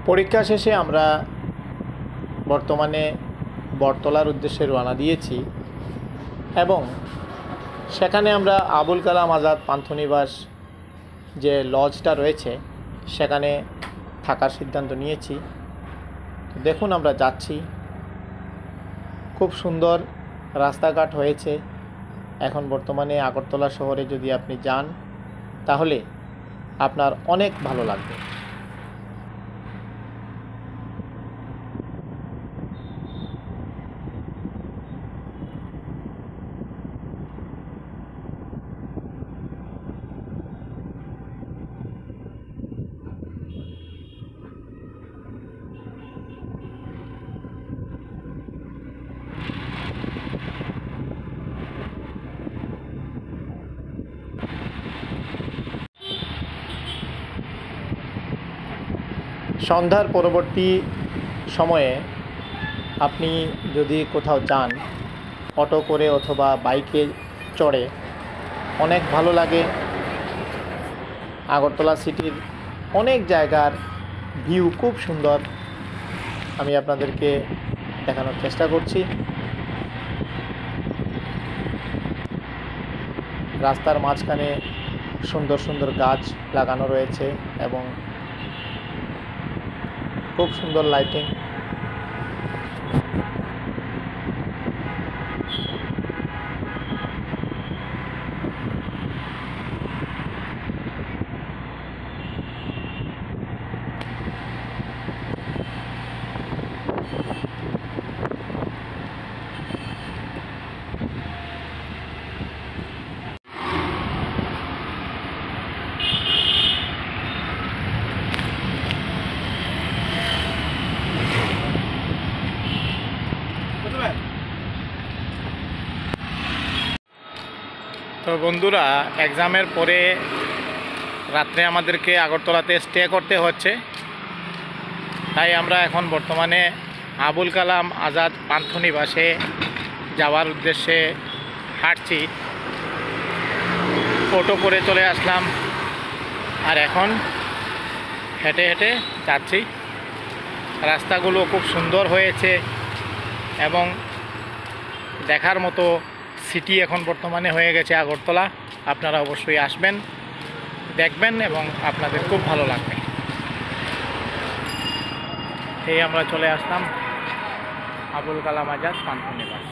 পরীক্ষা শেষে আমরা বর্তমানে বটতলার উদ্দেশ্যে রওনা দিয়েছি এবং সেখানে আমরা আবুল কালাম আজাদ পান্থনিবাস যে লজটা রয়েছে সেখানে থাকার সিদ্ধান্ত নিয়েছি। দেখুন আমরা যাচ্ছি, খুব সুন্দর রাস্তাঘাট হয়েছে। এখন বর্তমানে আগরতলা শহরে যদি আপনি যান তাহলে আপনার অনেক ভালো লাগবে। সন্ধ্যার পরবর্তী সময়ে আপনি যদি কোথাও যান অটো করে অথবা বাইকে চড়ে, অনেক ভালো লাগে। আগরতলা সিটির অনেক জায়গার ভিউ খুব সুন্দর, আমি আপনাদেরকে দেখানোর চেষ্টা করছি। রাস্তার মাঝখানে সুন্দর সুন্দর গাছ লাগানো রয়েছে এবং খুব সুন্দর লাইটিং। তো বন্ধুরা, এক্সামের পরে রাত্রে আমাদেরকে আগরতলাতে স্টে করতে হচ্ছে, তাই আমরা এখন বর্তমানে আবুল কালাম আজাদ পান্থনিবাসে যাওয়ার উদ্দেশ্যে হাঁটছি। অটো করে চলে আসলাম আর এখন হেঁটে হেঁটে যাচ্ছি। রাস্তাগুলো খুব সুন্দর হয়েছে এবং দেখার মতো সিটি এখন বর্তমানে হয়ে গেছে আগরতলা। আপনারা অবশ্যই আসবেন, দেখবেন এবং আপনাদের খুব ভালো লাগবে। এই আমরা চলে আসলাম আবুল কালাম আজাদ পান্থনিবাস।